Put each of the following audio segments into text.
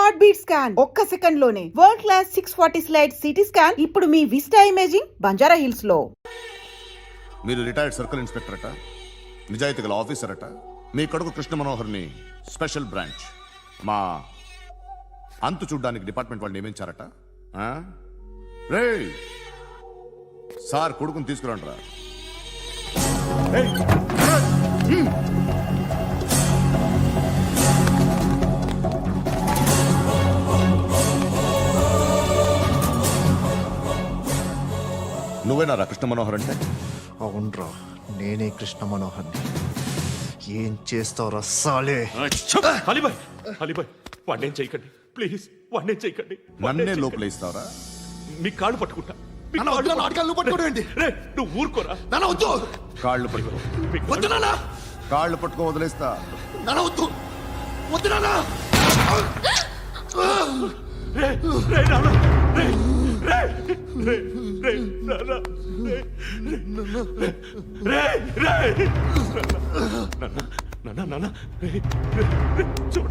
Heart beat scan ఒక్క second లోనే world class 640 slide CT scan ఇప్పుడు మీ విస్టా ఇమేజింగ్ బంజారా హిల్స్ లో. మీరు రిటైర్డ్ సర్కిల్ ఇన్స్పెక్టర్ అట, నిజాయితీ గల ఆఫీసర్ అట. మీ కొడుకు కృష్ణ మనోహర్ని స్పెషల్ బ్రాంచ్ మా అంతు చూడ్డానికి డిపార్ట్మెంట్ వాళ్ళు నియమించారట. రే సార్ కొడుకుని తీసుకురండిరా. నువ్వేనారా కృష్ణ మనోహర్ అంటే? అవునరా, నేనే కృష్ణ మనోహర్ని. ఏం చేస్తావురా సాలే? అలీబాయ్ వాడినేం చేయకండి ప్లీజ్, వాడినేం చేయకండి. నన్నే లోపల ఇస్తావరా? మీ కాళ్ళు పట్టుకుంటా. నువ్వు ఊరుకోరా. కాళ్ళు పట్టుకో. కాళ్ళు పట్టుకో వదిలేస్తా. చూడరా చూడరా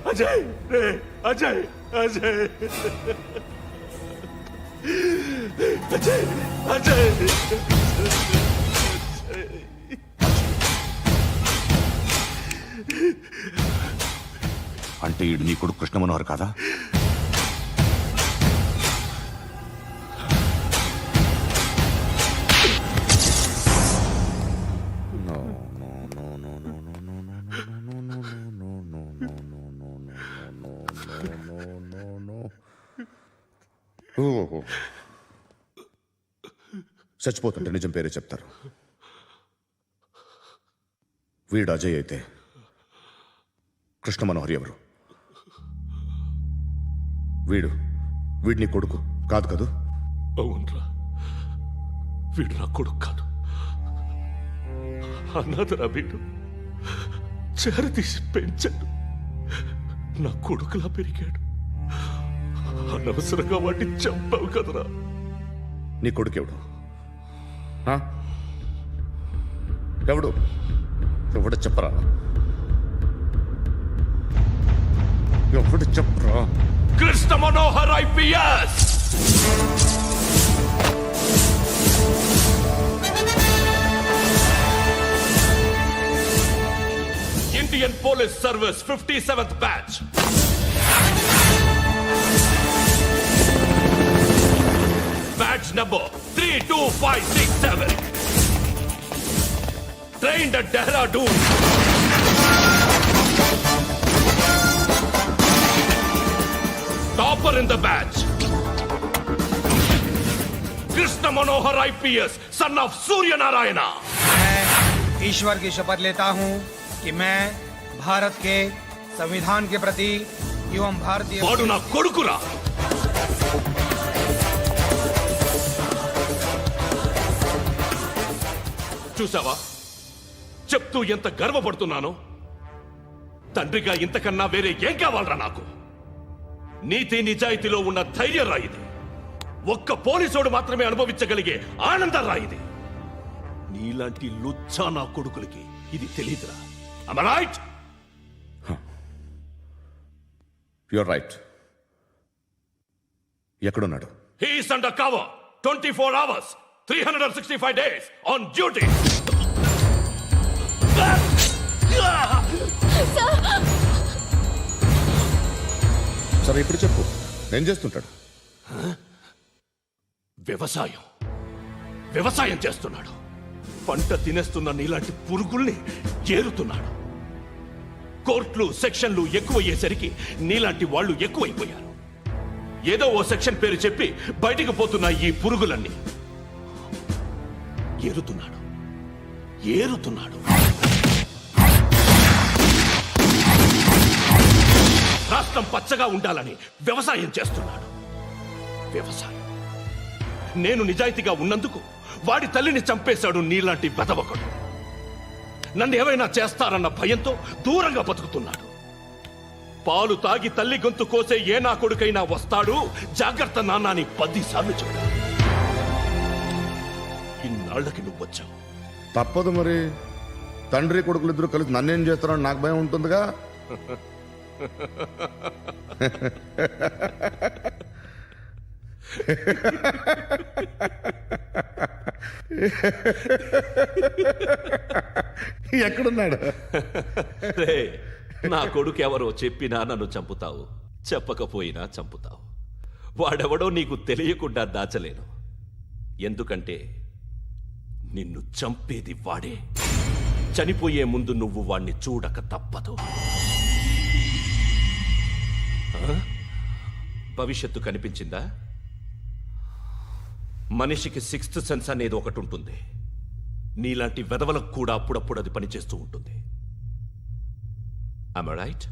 అజయ్ అజయ్ అజయ్ అజయ్ అజయ్ అజయ్ అజయ్ అంటే ఈడు నీ కొడుకు కృష్ణ మనోహర్ కాదా? చచ్చిపోతుంటే నిజం పేరే చెప్తారు. వీడు అజయ్ అయితే కృష్ణ మనోహర్ ఎవరు? వీడిని కొడుకు కాదు కదూ? అవునరా, వీడు నా కొడుకు కాదు. అన్నదరా వీడు చేరతీసి పెంచాడు. నా కొడుకులా పెరిగాడు. అనవసరంగా వాడిని చంపావు కదరా. నీ కొడుకు ఎవడు? ఎవడు ఎవడు చెప్పరా? ఎవడు చెప్పరా? Krishna Manohar IPS. Indian police service 57th batch. Badge number 32567. Trained at Dehradun. Topper in the batch. Krishna Manohar IPS, son of Surya Narayana. मैं ईश्वर की शपथ लेता हूं कि मैं भारत के संविधान के प्रति एवं भारतीय वाडु ना कोडुकुरा. చూసావా చెప్తూ ఎంత గర్వపడుతున్నానో? తండ్రిగా ఇంతకన్నా వేరే ఏం కావాలరా నాకు? నీతి నిజాయితీలో ఉన్న ధైర్యం రాయిది. ఒక్క పోలీసోడు మాత్రమే అనుభవించగలిగే ఆనందం రాయిది. నీలాంటి లుచ్చా నా కొడుకులకి ఇది తెలీదురా. Am I right? You're right. ఎక్కడున్నాడు? He is under cover 24 hours 365 days on duty. సరే ఇప్పుడు చెప్పు, ఏం చేస్తుంటాడు? వ్యవసాయం చేస్తున్నాడు. పంట తినేస్తున్న నీలాంటి పురుగుల్ని ఏరుతున్నాడు. కోర్టులు సెక్షన్లు ఎక్కువయ్యేసరికి నీలాంటి వాళ్ళు ఎక్కువైపోయారు. ఏదో ఓ సెక్షన్ పేరు చెప్పి బయటికి పోతున్న ఈ పురుగులన్నీ ఏరుతున్నాడు. రాష్ట్రం పచ్చగా ఉండాలని వ్యవసాయం చేస్తున్నాడు. నేను నిజాయితీగా ఉన్నందుకు వాడి తల్లిని చంపేశాడు నీలాంటి వెధవకుడు. నన్ను ఏమైనా చేస్తారన్న భయంతో దూరంగా బతుకుతున్నాడు. పాలు తాగి తల్లి గొంతు కోసే ఏ నా కొడుకైనా వస్తాడు, జాగ్రత్త నాన్న అని 10 సార్లు చెప్పా. ఇన్నాళ్ళకి నువ్వు వచ్చావు. తప్పదు మరి, తండ్రి కొడుకులు ఇద్దరు కలిసి నన్నేం చేస్తారని నాకు భయం ఉంటుందిగా. ఎక్కడున్నాడు? రే, నా కొడుకు ఎవరో చెప్పినా నన్ను చంపుతావు, చెప్పకపోయినా చంపుతావు. వాడెవడో నీకు తెలియకుండా దాచలేను. ఎందుకంటే నిన్ను చంపేది వాడే. చనిపోయే ముందు నువ్వు వాణ్ణి చూడక తప్పదు. ఆ? భవిష్యత్తు కనిపించిందా? మనిషికి 6th సెన్స్ అనేది ఒకటి ఉంటుంది. నీలాంటి వెధవలకు కూడా అప్పుడప్పుడు అది పనిచేస్తూ ఉంటుంది. Am I right?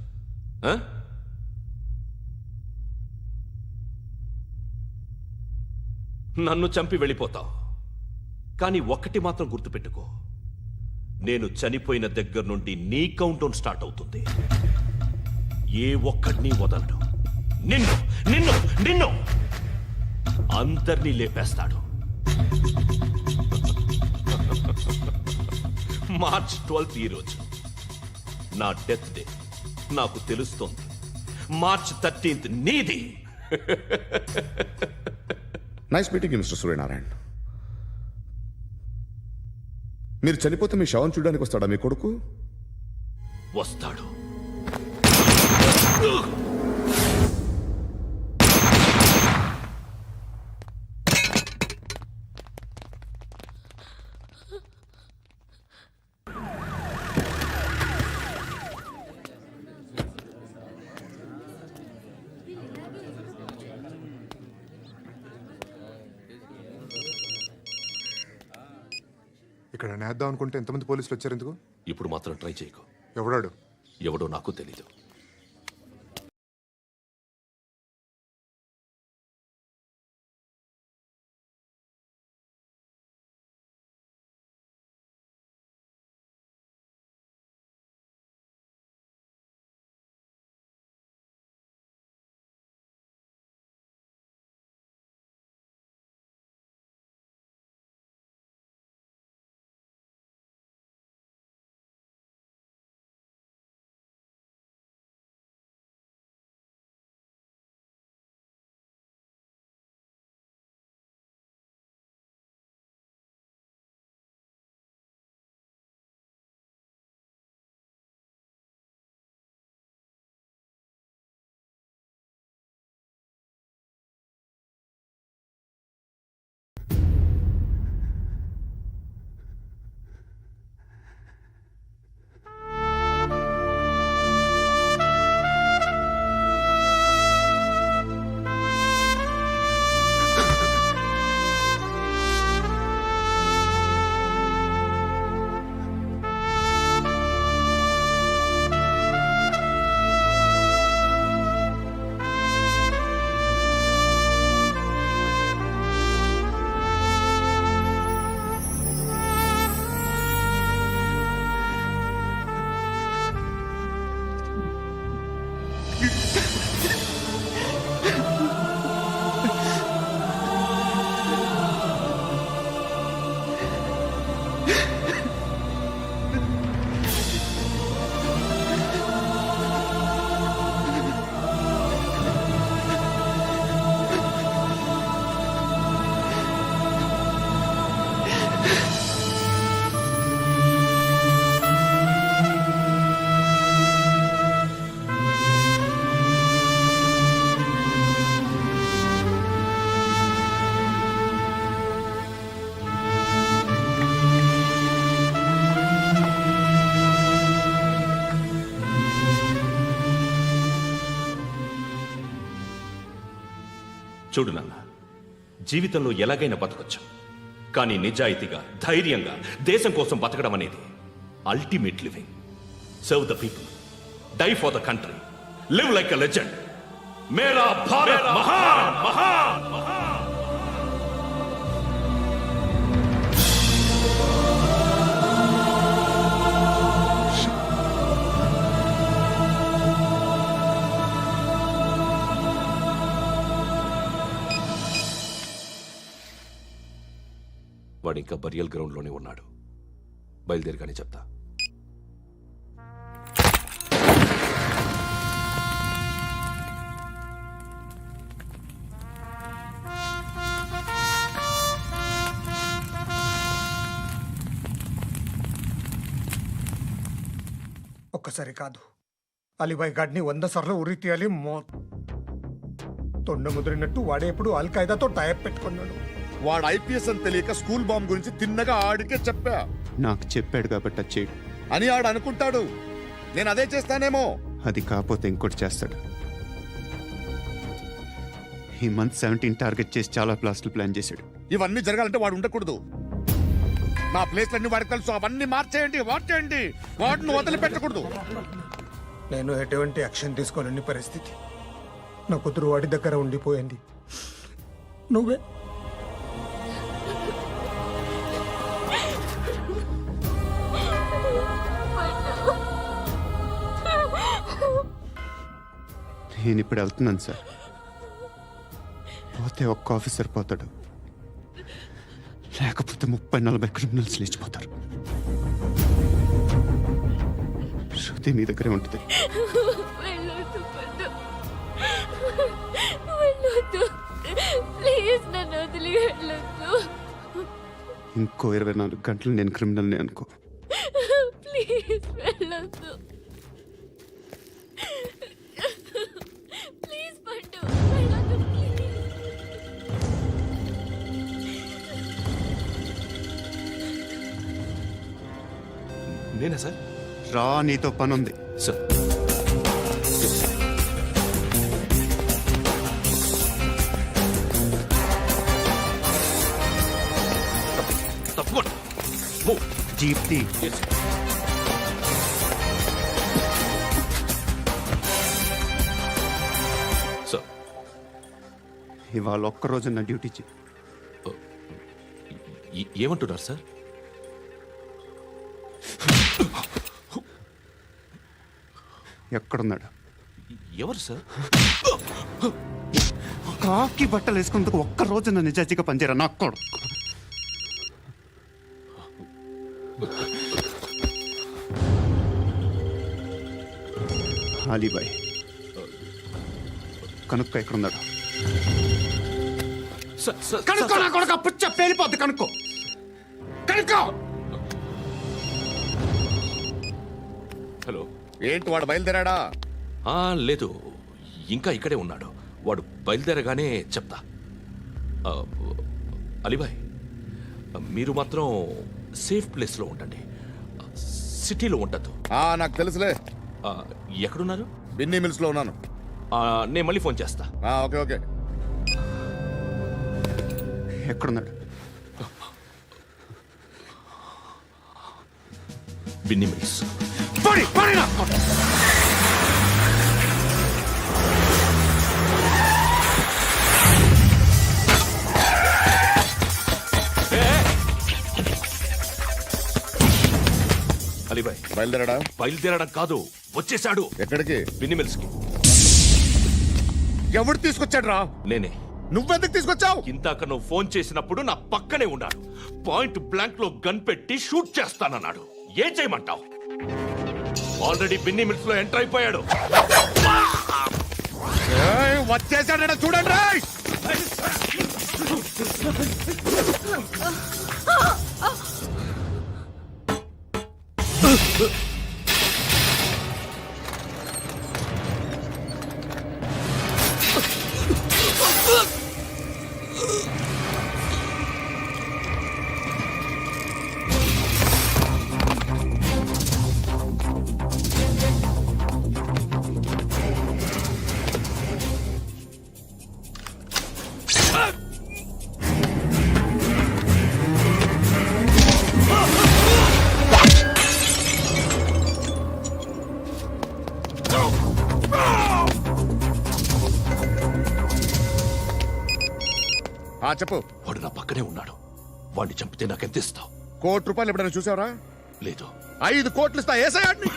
నన్ను చంపి వెళ్ళిపోతావు, కానీ ఒక్కటి మాత్రం గుర్తుపెట్టుకో, నేను చనిపోయిన దగ్గర నుండి నీ కౌంటౌన్ స్టార్ట్ అవుతుంది. ఏ ఒక్కడిని వదలడు. నిన్ను నిన్ను నిన్ను అందరినీ లేపేస్తాడు. మార్చ్ 12th ఈ రోజు నా డెత్ డే. నాకు తెలుస్తోంది. మార్చ్ 13th నీది. Nice meeting mister Suryanarayana. మీరు చనిపోతే మీ శవం చూడడానికి వస్తాడా మీ కొడుకు? వస్తాడు. ఇక్కడ నేద్దాం అనుకుంటే ఎంతమంది పోలీసులు వచ్చారు ఎందుకు? ఇప్పుడు మాత్రం ట్రై చేయకు. ఎవడాడు? ఎవడో నాకు తెలీదు. చూడు నాన్న, జీవితంలో ఎలాగైనా బతకొచ్చు, కానీ నిజాయితీగా, ధైర్యంగా దేశం కోసం బతకడం అనేది ultimate living. Serve the people, die for the country, live like a legend. మేరా భారత్ మహాన్ మహాన్ మహాన్. వాడు ఇంకా బరియల్ గ్రౌండ్లోనే ఉన్నాడు. బయలుదేరిగానే చెప్తా. ఒక్కసారి కాదు, అలీబాయ్ గాడిని 100 సార్లు ఉరి తీయాలి. తొండ ముదిరినట్టు వాడే ఎప్పుడు అల్ ఖైదాతో టైప్ పెట్టుకున్నాడు. వాడు ఐపీఎస్ అని తెలియక స్కూల్ బాంబ్ గురించి తిన్నగా ఆడికే చెప్పా నాకు చెప్పాడు కాబట్టి అది చేయడు. అని ఆడు అనుకుంటాడు. నేను అదే చేస్తానేమో. అది కాకపోతే ఇంకోటి చేస్తాడు. ఈ మంత్ 17 టార్గెట్ చేసి చాలా ప్లాస్టులు ప్లాన్ చేశాడు. ఇవన్నీ జరగాలంటే వాడు ఉండకూడదు. నా ప్లేస్లన్నీ వాడికి తెలుసు. అవన్నీ మార్చేయండి, మార్చేయండి. వాటిని వదిలిపెట్టకూడదు. నేను ఎటువంటి యాక్షన్ తీసుకోలేని పరిస్థితి. నా కూతురు వాడి దగ్గర ఉండిపోయింది. నువ్వే నేను ఇప్పుడు వెళ్తున్నాను సార్. పోతే ఒక్క ఆఫీసర్ పోతాడు, లేకపోతే 30-40 క్రిమినల్స్ లేచిపోతారు. శృతి మీ దగ్గరే ఉంటుంది. వెళ్ళొద్దు పండు, వెళ్ళొద్దు ప్లీజ్, నన్ను వదిలి వెళ్ళొద్దు. ఇంకో 24 గంటలు నేను క్రిమినల్ని అనుకో. ప్లీజ్ వెళ్ళొద్దు, ప్లీజ్ పండు వెళ్ళొద్దు ప్లీజ్. నేనా సార్? రా, నీతో పని ఉంది. సార్ తప్పకుండా. జీప్తి సార్, ఇవాళ ఒక్కరోజు నా డ్యూటీ చేయి. ఏమంటున్నారు సార్? ఎక్కడున్నాడు? ఎవరు సార్? కాకి బట్టలు వేసుకున్నందుకు ఒక్కరోజు నా నిజాజీగా పనిచేయరా నా కొడుకు. అలీబాయ్ కనుక్కో, ఎక్కడున్నాడు? కనుక్కో నా కొడుకు. పుచ్చ పేలిపోద్ది. కనుక్కో, కనుక్కో. హలో. ఏంటి వాడు బయలుదేరాడా? లేదు, ఇంకా ఇక్కడే ఉన్నాడు. వాడు బయలుదేరగానే చెప్తా. అలీబాయ్, మీరు మాత్రం సేఫ్ ప్లేస్లో ఉండండి, సిటీలో ఉండద్దు. నాకు తెలుసులే. ఎక్కడున్నారు? బిన్నీ మిల్స్ లో ఉన్నాను. నేను మళ్ళీ ఫోన్ చేస్తా. Okay okay. ఎక్కడున్నాడు? బిన్నీ మిల్స్. అలీబాయ్ బయలుదేరాడా? బయలుదేరడం కాదు, వచ్చేశాడు. ఎక్కడికి? బిన్నీ మిల్స్ కి. ఎవడు తీసుకొచ్చాడు రా? నేనే. నువ్వెందుకు తీసుకొచ్చావు? ఇందాక నువ్వు ఫోన్ చేసినప్పుడు నా పక్కనే ఉన్నాడు. పాయింట్ బ్లాంక్ లో గన్ పెట్టి షూట్ చేస్తానన్నాడు. ఏం చేయమంటావు? ఆల్రెడీ బిన్నీ మిల్స్ లో ఎంటర్ అయిపోయాడు. వచ్చేసాడ చూడండి రా. చెప్పు. వాడు నా పక్కనే ఉన్నాడు. వాడిని చంపితే నాకెంత ఇస్తావు? ₹1 కోటి ఎప్పుడైనా చూసావరా? లేదు. 5 కోట్లు ఇస్తా. ఏసయాడిని.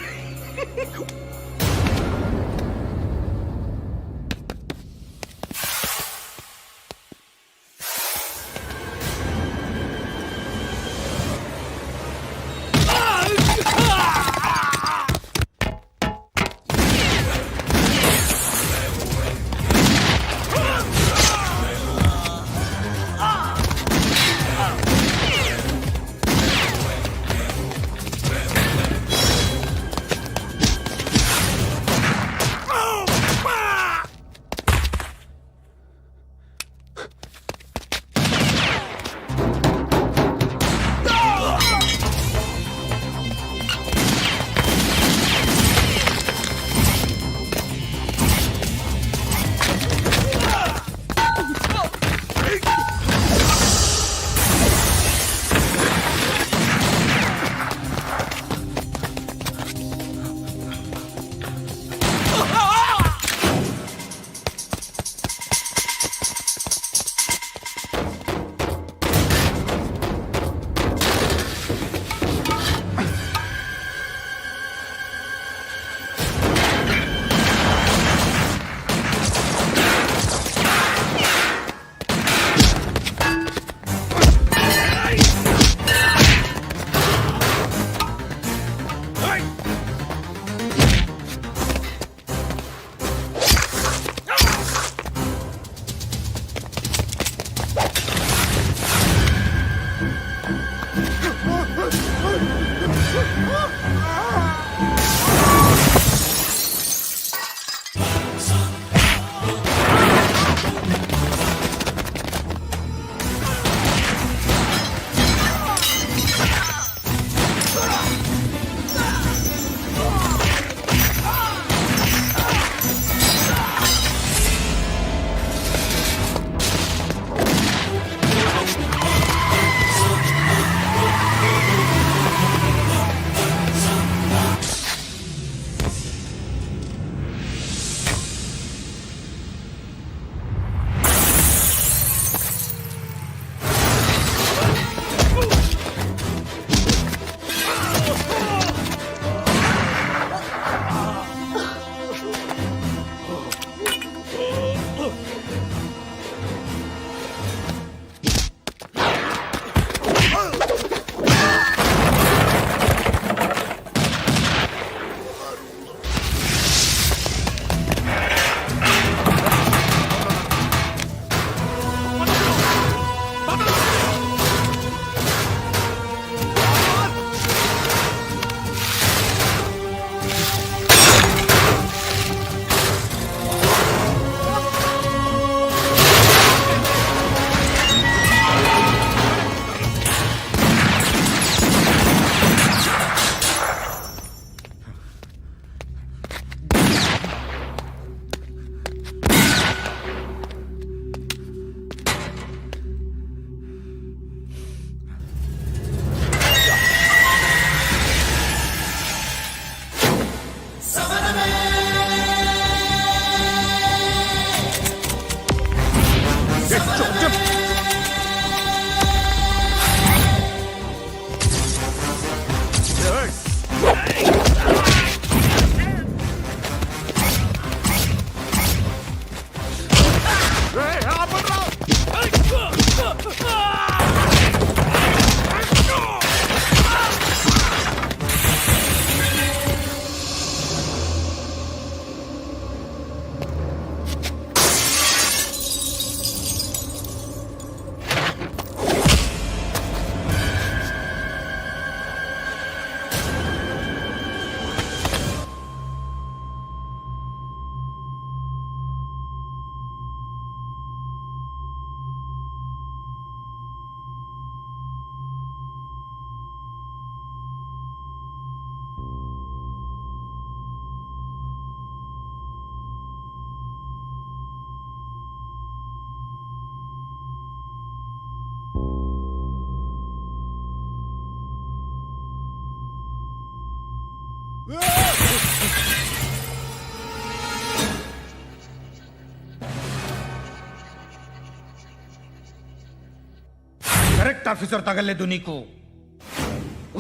करेक्ट ऑफिसर तगलेदू नीकू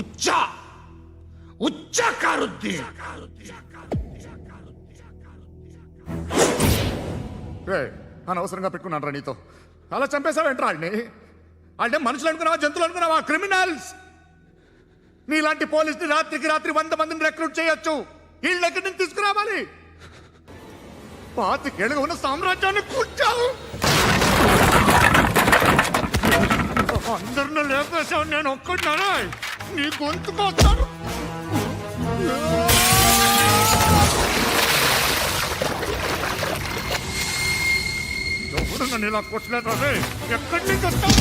ఉచ్చా ఉచ్చా కారుద్దీన్ అనవసరంగా పెట్టుకున్నాను రా నీతో అలా చంపేశావేంట్రా వాడిని అంటే మనుషులు అనుకున్నావా జంతువులు అనుకున్నావా క్రిమినల్స్ నీలాంటి పోలీసుని రాత్రికి రాత్రి 100 మందిని రిక్రూట్ చేయొచ్చు వీళ్ళు ఎక్కడి నుంచి తీసుకురావాలి 25 ఏళ్ళుగా ఉన్న సామ్రాజ్యాన్ని కూర్చావు అందరిని లేపేశావు నేను ఒక్కడినారా నీ గొంతుకొస్తాను ఎవరు నన్ను ఇలా కొట్టలేదు రే ఎక్కడి నుంచి వస్తావు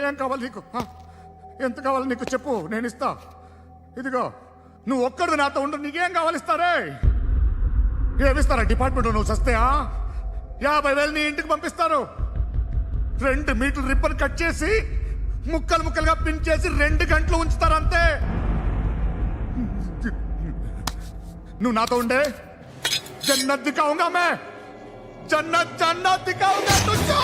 ఏం కావాలి నీకు ఎంత కావాలి నీకు చెప్పు నేను ఇస్తా ఇదిగో నువ్వు ఒక్కడు నాతో ఉండు నీకేం కావాలి ఇస్తారే ఏమిస్తారా డిపార్ట్మెంట్ నువ్వు చస్తేయా 50,000 నీ ఇంటికి పంపిస్తారు 2 మీటర్లు రిబ్బన్ కట్ చేసి ముక్కలు ముక్కలుగా పిన్ చేసి 2 గంటలు ఉంచుతారు అంతే నువ్వు నాతో ఉండే జన్నత్ దిఖాऊंगा मैं जन्नत जन्नत दिखाऊंगा तुझको